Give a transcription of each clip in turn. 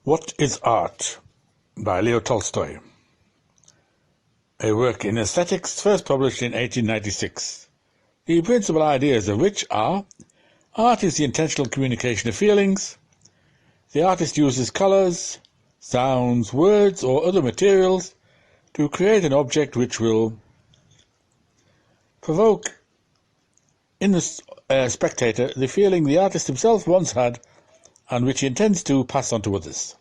What is Art? By Leo Tolstoy. A work in aesthetics first published in 1896. The principal ideas of which are: art is the intentional communication of feelings. The artist uses colours, sounds, words or other materials to create an object which will provoke in the spectator the feeling the artist himself once had and which he intends to pass on to others.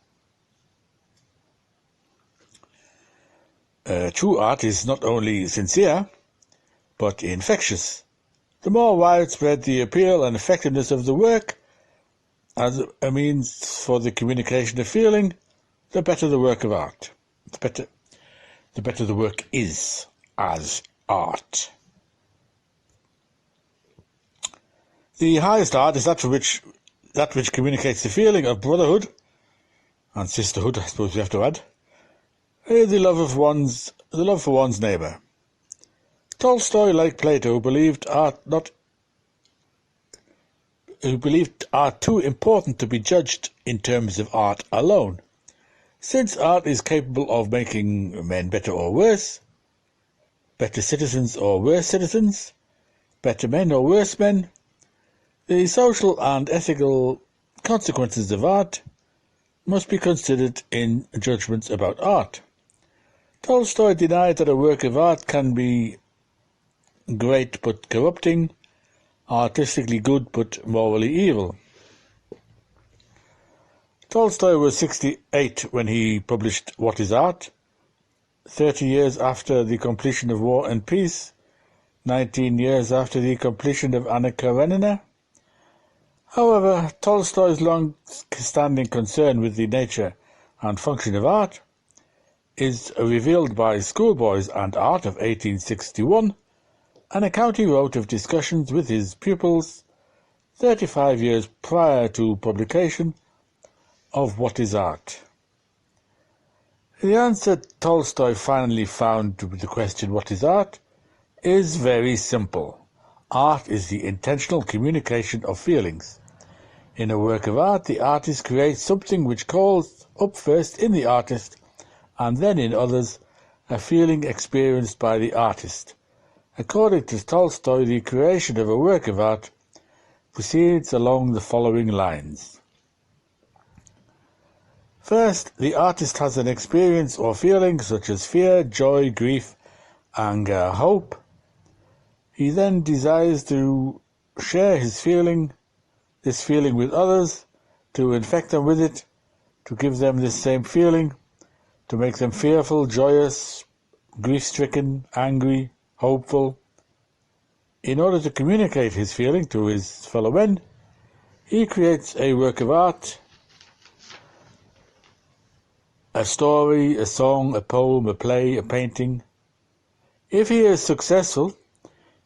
True art is not only sincere, but infectious. The more widespread the appeal and effectiveness of the work as a means for the communication of feeling, the better the work of art. The better the work is as art. The highest art is that which communicates the feeling of brotherhood and sisterhood, I suppose we have to add, the love for one's neighbour. Tolstoy, like Plato, believed art too important to be judged in terms of art alone, since art is capable of making men better or worse, better citizens or worse citizens, better men or worse men. The social and ethical consequences of art must be considered in judgments about art. Tolstoy denied that a work of art can be great but corrupting, artistically good but morally evil. Tolstoy was 68 when he published What is Art, 30 years after the completion of War and Peace, 19 years after the completion of Anna Karenina. However, Tolstoy's long-standing concern with the nature and function of art is revealed by Schoolboys and Art of 1861, an account he wrote of discussions with his pupils 35 years prior to publication of What is Art. The answer Tolstoy finally found to the question, what is art, is very simple. Art is the intentional communication of feelings. In a work of art, the artist creates something which calls up first in the artist, and then in others, a feeling experienced by the artist. According to Tolstoy, the creation of a work of art proceeds along the following lines. First, the artist has an experience or feeling such as fear, joy, grief, anger, hope. He then desires to share this feeling with others, to infect them with it, to give them this same feeling, to make them fearful, joyous, grief-stricken, angry, hopeful. In order to communicate his feeling to his fellow men, he creates a work of art, a story, a song, a poem, a play, a painting. If he is successful,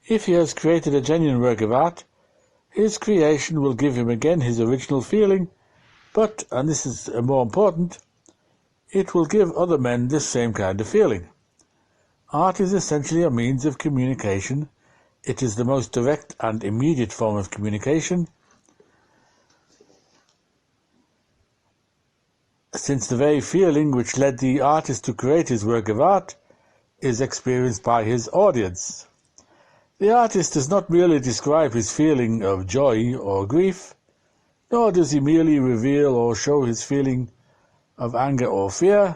if he has created a genuine work of art, his creation will give him again his original feeling, but, and this is more important, it will give other men this same kind of feeling. Art is essentially a means of communication. It is the most direct and immediate form of communication, since the very feeling which led the artist to create his work of art is experienced by his audience. The artist does not merely describe his feeling of joy or grief, nor does he merely reveal or show his feeling of anger or fear.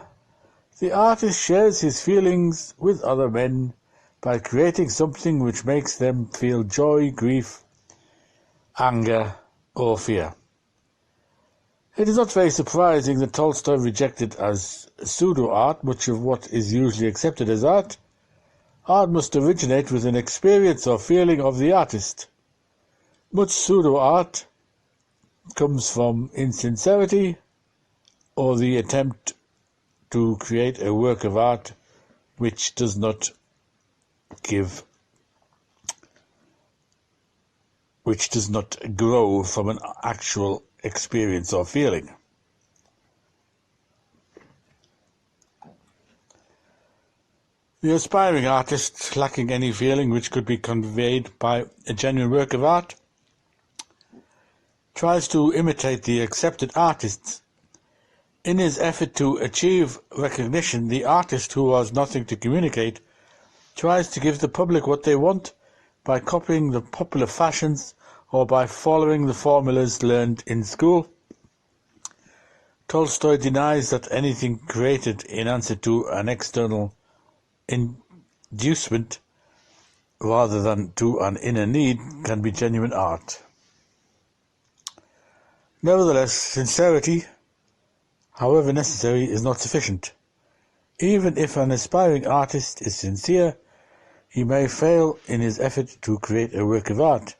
The artist shares his feelings with other men by creating something which makes them feel joy, grief, anger, or fear. It is not very surprising that Tolstoy rejected as pseudo-art much of what is usually accepted as art. Art must originate with an experience or feeling of the artist. Much pseudo-art comes from insincerity or the attempt to create a work of art which does not grow from an actual experience or feeling. The aspiring artist, lacking any feeling which could be conveyed by a genuine work of art, tries to imitate the accepted artists In his effort to achieve recognition, the artist, who has nothing to communicate, tries to give the public what they want by copying the popular fashions or by following the formulas learned in school. Tolstoy denies that anything created in answer to an external inducement rather than to an inner need can be genuine art. Nevertheless, sincerity, however necessary, is not sufficient. Even if an aspiring artist is sincere, he may fail in his effort to create a work of art.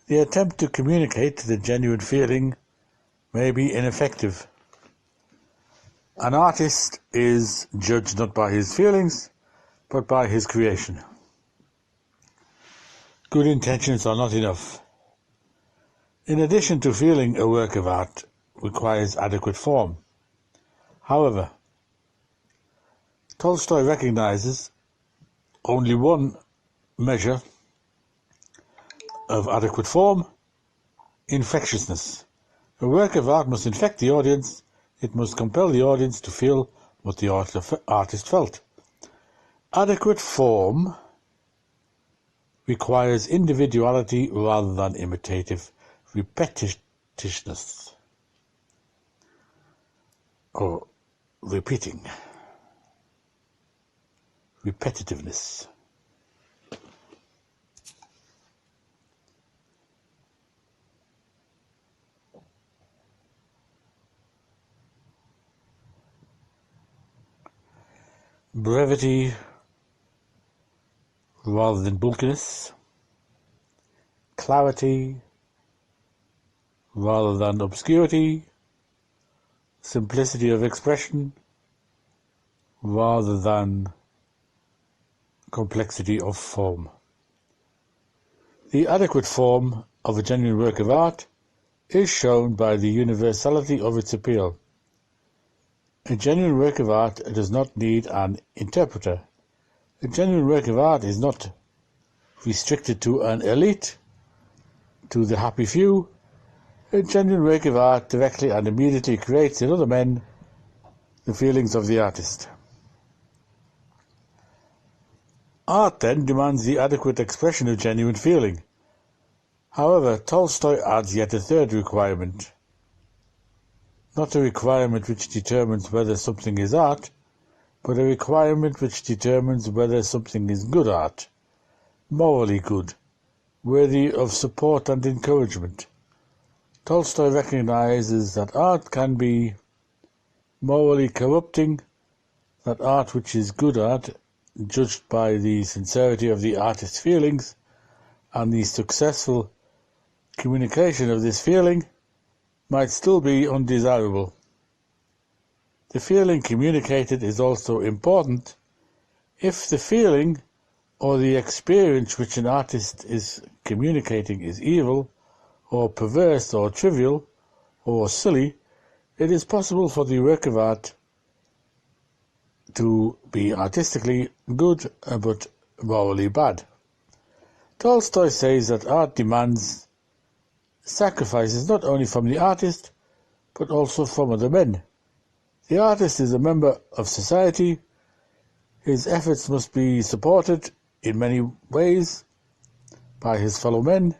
The attempt to communicate the genuine feeling may be ineffective. An artist is judged not by his feelings, but by his creation. Good intentions are not enough. In addition to feeling, a work of art requires adequate form. However, Tolstoy recognizes only one measure of adequate form: infectiousness. A work of art must infect the audience. It must compel the audience to feel what the artist felt. Adequate form requires individuality rather than imitative repetitiveness or repetitiveness. Brevity rather than bulkiness. Clarity rather than obscurity. Simplicity of expression rather than complexity of form. The adequate form of a genuine work of art is shown by the universality of its appeal. A genuine work of art does not need an interpreter. A genuine work of art is not restricted to an elite, to the happy few. A genuine work of art directly and immediately creates in other men the feelings of the artist. Art, then, demands the adequate expression of genuine feeling. However, Tolstoy adds yet a third requirement. Not a requirement which determines whether something is art, but a requirement which determines whether something is good art, morally good, worthy of support and encouragement. Tolstoy recognizes that art can be morally corrupting, that art which is good art, judged by the sincerity of the artist's feelings and the successful communication of this feeling, might still be undesirable. The feeling communicated is also important. If the feeling or the experience which an artist is communicating is evil, or perverse, or trivial, or silly, it is possible for the work of art to be artistically good but morally bad. Tolstoy says that art demands sacrifices not only from the artist, but also from other men. The artist is a member of society. His efforts must be supported in many ways by his fellow men.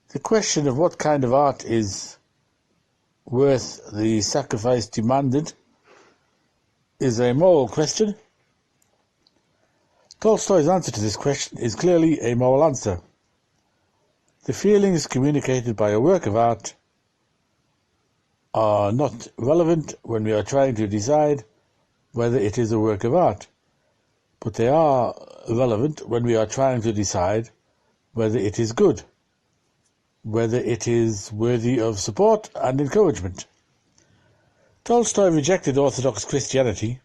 The question of what kind of art is worth the sacrifice demanded is a moral question. Tolstoy's answer to this question is clearly a moral answer. The feelings communicated by a work of art are not relevant when we are trying to decide whether it is a work of art, but they are relevant when we are trying to decide whether it is good, whether it is worthy of support and encouragement. Tolstoy rejected Orthodox Christianity.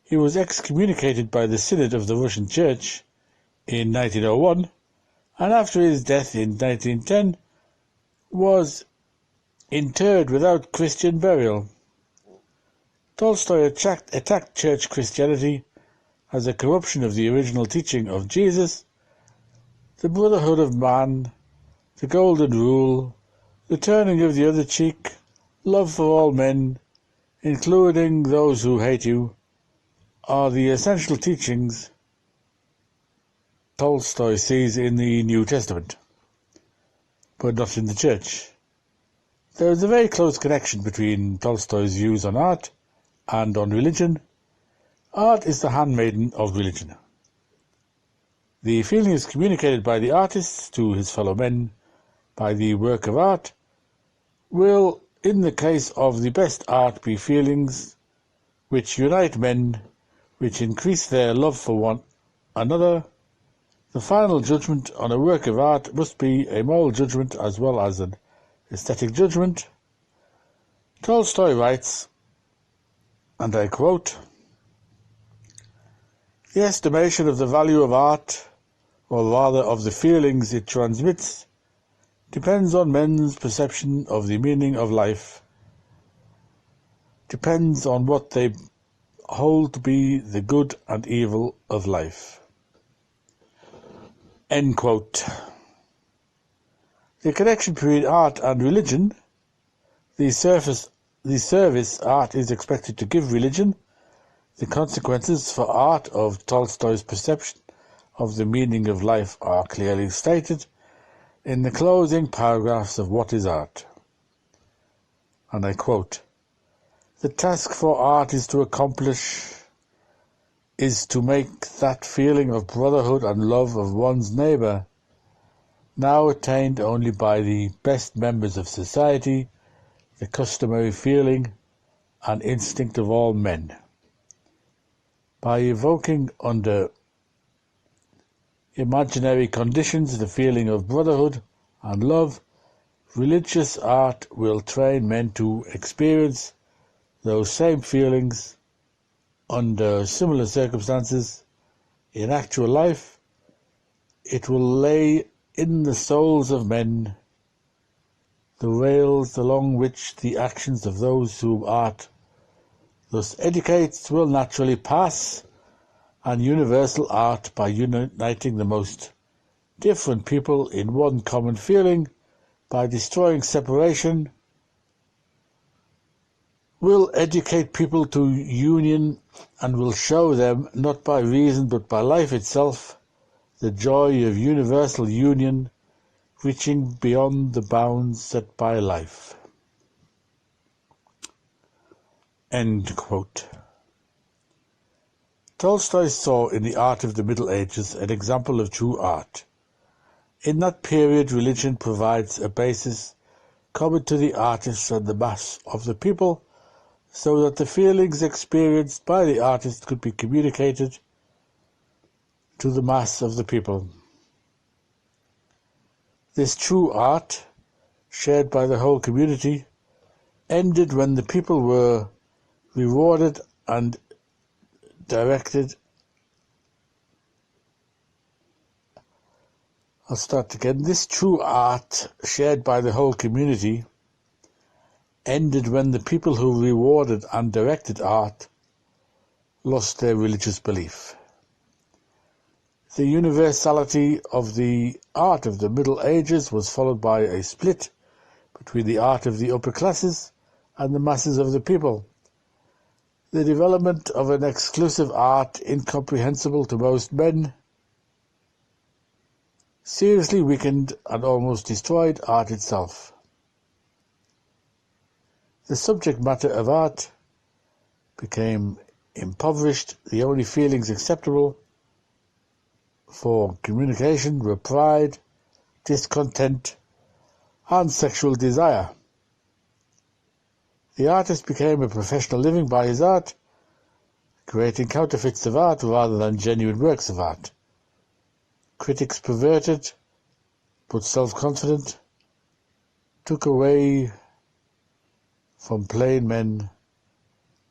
He was excommunicated by the Synod of the Russian Church in 1901, and after his death in 1910 was interred without Christian burial. Tolstoy attacked church Christianity as a corruption of the original teaching of Jesus, the brotherhood of man, the golden rule, the turning of the other cheek, love for all men, including those who hate you, are the essential teachings Tolstoy sees in the New Testament, but not in the Church. There is a very close connection between Tolstoy's views on art and on religion. Art is the handmaiden of religion. The feelings communicated by the artist to his fellow men by the work of art will, in the case of the best art, be feelings which unite men, which increase their love for one another. The final judgment on a work of art must be a moral judgment as well as an aesthetic judgment. Tolstoy writes, and I quote, "The estimation of the value of art, or rather of the feelings it transmits, depends on men's perception of the meaning of life, depends on what they hold to be the good and evil of life." End quote. The connection between art and religion, the service art is expected to give religion, the consequences for art of Tolstoy's perception of the meaning of life are clearly stated in the closing paragraphs of What is Art? And I quote, "The task for art is to make that feeling of brotherhood and love of one's neighbour, now attained only by the best members of society, the customary feeling and instinct of all men. By evoking under imaginary conditions the feeling of brotherhood and love, religious art will train men to experience those same feelings under similar circumstances in actual life. It will lay in the souls of men the rails along which the actions of those whom art thus educates will naturally pass, and universal art, by uniting the most different people in one common feeling, by destroying separation, will educate people to union and will show them, not by reason but by life itself, the joy of universal union reaching beyond the bounds set by life." End quote. Tolstoy saw in the art of the Middle Ages an example of true art. In that period, religion provides a basis common to the artists and the mass of the people, so that the feelings experienced by the artist could be communicated to the mass of the people. This true art, shared by the whole community, ended when the people were rewarded and directed. I'll start again. This true art, shared by the whole community, ended when the people who rewarded and directed art lost their religious belief. The universality of the art of the Middle Ages was followed by a split between the art of the upper classes and the masses of the people. The development of an exclusive art incomprehensible to most men seriously weakened and almost destroyed art itself. The subject matter of art became impoverished. The only feelings acceptable for communication were pride, discontent, and sexual desire. The artist became a professional living by his art, creating counterfeits of art rather than genuine works of art. Critics, perverted but self-confident, took away from plain men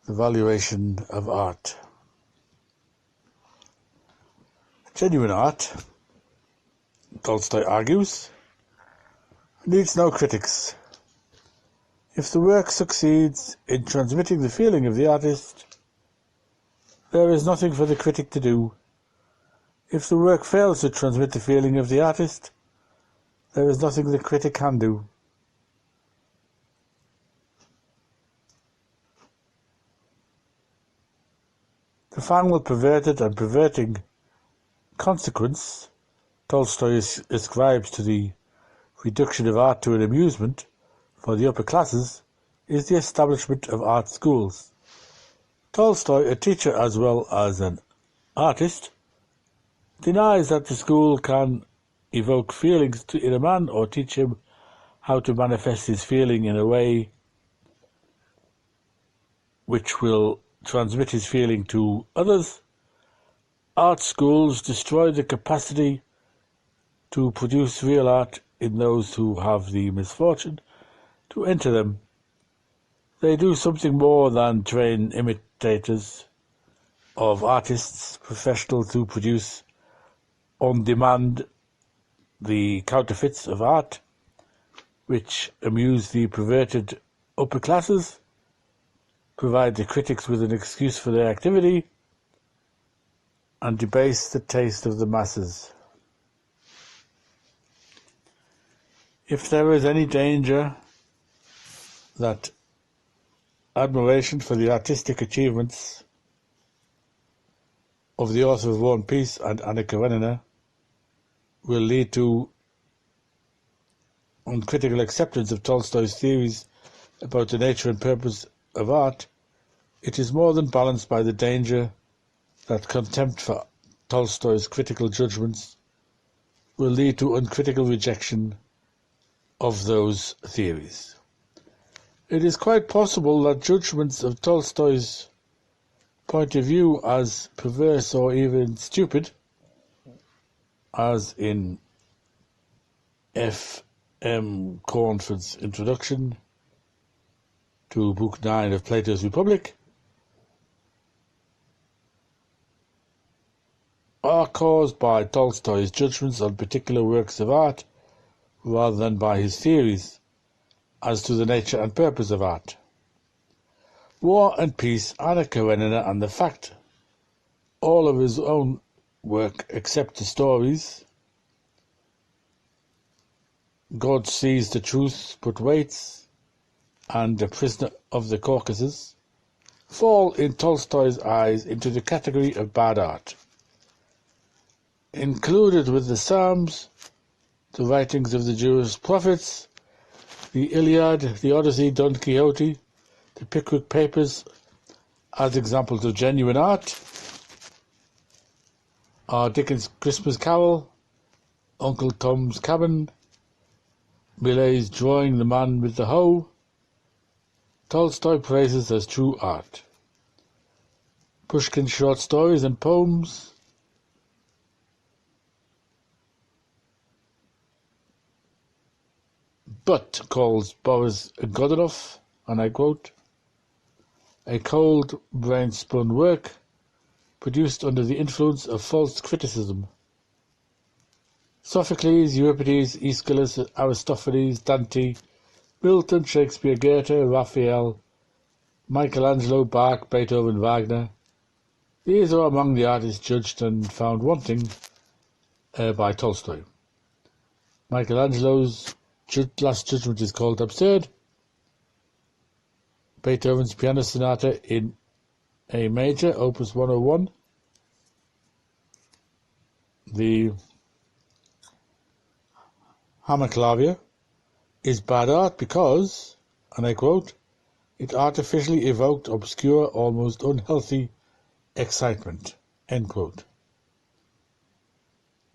the valuation of art. Genuine art, Tolstoy argues, needs no critics. If the work succeeds in transmitting the feeling of the artist, there is nothing for the critic to do. If the work fails to transmit the feeling of the artist, there is nothing the critic can do. The final perverted and perverting consequence Tolstoy ascribes to the reduction of art to an amusement for the upper classes is the establishment of art schools. Tolstoy, a teacher as well as an artist, denies that the school can evoke feelings in a man or teach him how to manifest his feeling in a way which will transmit his feeling to others. Art schools destroy the capacity to produce real art in those who have the misfortune to enter them. They do something more than train imitators of artists, professionals who produce on demand the counterfeits of art, which amuse the perverted upper classes, provide the critics with an excuse for their activity, and debase the taste of the masses. If there is any danger that admiration for the artistic achievements of the author of War and Peace and Anna Karenina will lead to uncritical acceptance of Tolstoy's theories about the nature and purpose of art, it is more than balanced by the danger that contempt for Tolstoy's critical judgments will lead to uncritical rejection of those theories. It is quite possible that judgments of Tolstoy's point of view as perverse or even stupid, as in F. M. Cornford's introduction to Book 9 of Plato's Republic, are caused by Tolstoy's judgments on particular works of art rather than by his theories as to the nature and purpose of art. War and Peace, Anna Karenina, and the fact all of his own work except the stories, God Sees the Truth but Waits, and The Prisoner of the Caucasus, fall in Tolstoy's eyes into the category of bad art. Included with the Psalms, the writings of the Jewish prophets, the Iliad, the Odyssey, Don Quixote, the Pickwick Papers, as examples of genuine art, are Dickens' Christmas Carol, Uncle Tom's Cabin, Millet's Drawing the Man with the Hoe. Tolstoy praises as true art. Pushkin's short stories and poems, but calls Boris Godunov, and I quote, a cold, brain-spun work produced under the influence of false criticism. Sophocles, Euripides, Aeschylus, Aristophanes, Dante, Milton, Shakespeare, Goethe, Raphael, Michelangelo, Bach, Beethoven, Wagner. These are among the artists judged and found wanting by Tolstoy. Michelangelo's Last Judgment is called absurd. Beethoven's Piano Sonata in A major, Opus 101. The Hammerklavier is bad art because, and I quote, it artificially evoked obscure, almost unhealthy excitement, end quote.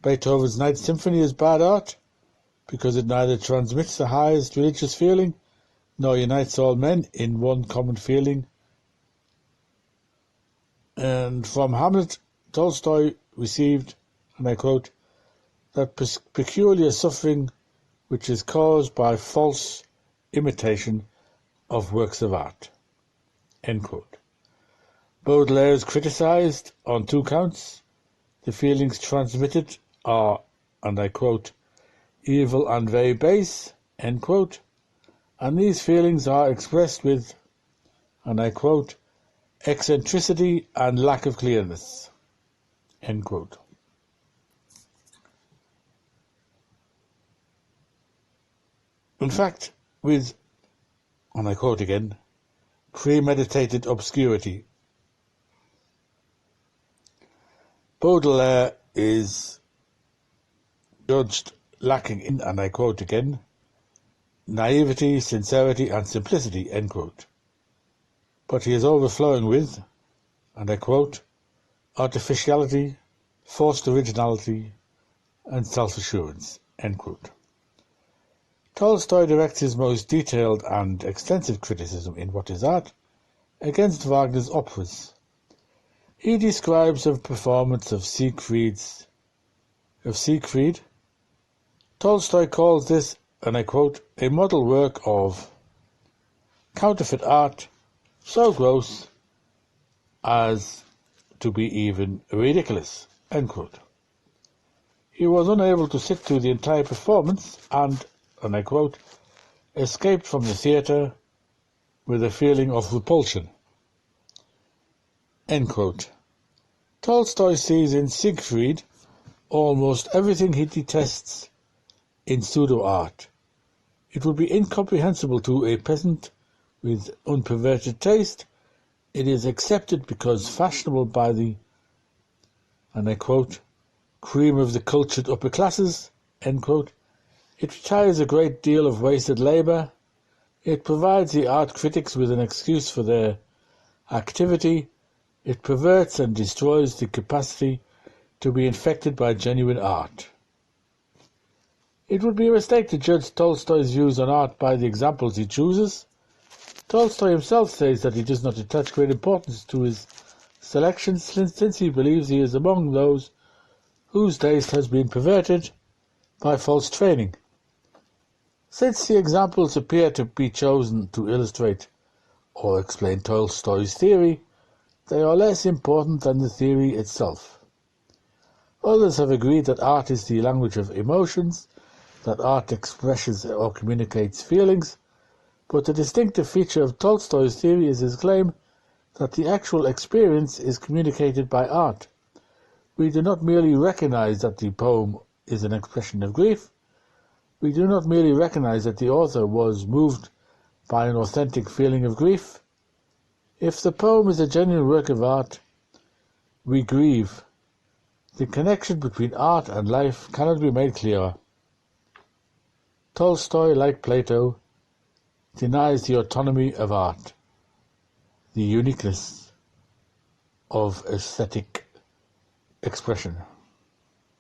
Beethoven's Ninth Symphony is bad art because it neither transmits the highest religious feeling nor unites all men in one common feeling. And from Hamlet, Tolstoy received, and I quote, that peculiar suffering which is caused by false imitation of works of art, end quote. Baudelaire is criticized on two counts. The feelings transmitted are, and I quote, evil and very base, end quote, and these feelings are expressed with, and I quote, eccentricity and lack of clearness, end quote. In fact, with, and I quote again, premeditated obscurity. Baudelaire is judged lacking in, and I quote again, naivety, sincerity and simplicity, end quote. But he is overflowing with, and I quote, artificiality, forced originality and self-assurance, end quote. Tolstoy directs his most detailed and extensive criticism in What is Art against Wagner's operas. He describes a performance of Siegfried. Tolstoy calls this, and I quote, a model work of counterfeit art so gross as to be even ridiculous, end quote. He was unable to sit through the entire performance and I quote, escaped from the theatre with a feeling of repulsion, end quote. Tolstoy sees in Siegfried almost everything he detests in pseudo-art. It would be incomprehensible to a peasant with unperverted taste. It is accepted because fashionable by the, and I quote, cream of the cultured upper classes, end quote. It retires a great deal of wasted labour. It provides the art critics with an excuse for their activity. It perverts and destroys the capacity to be infected by genuine art. It would be a mistake to judge Tolstoy's views on art by the examples he chooses. Tolstoy himself says that he does not attach great importance to his selections since he believes he is among those whose taste has been perverted by false training. Since the examples appear to be chosen to illustrate or explain Tolstoy's theory, they are less important than the theory itself. Others have agreed that art is the language of emotions, that art expresses or communicates feelings, but the distinctive feature of Tolstoy's theory is his claim that the actual experience is communicated by art. We do not merely recognize that the poem is an expression of grief. We do not merely recognize that the author was moved by an authentic feeling of grief. If the poem is a genuine work of art, we grieve. The connection between art and life cannot be made clearer. Tolstoy, like Plato, denies the autonomy of art, the uniqueness of aesthetic expression.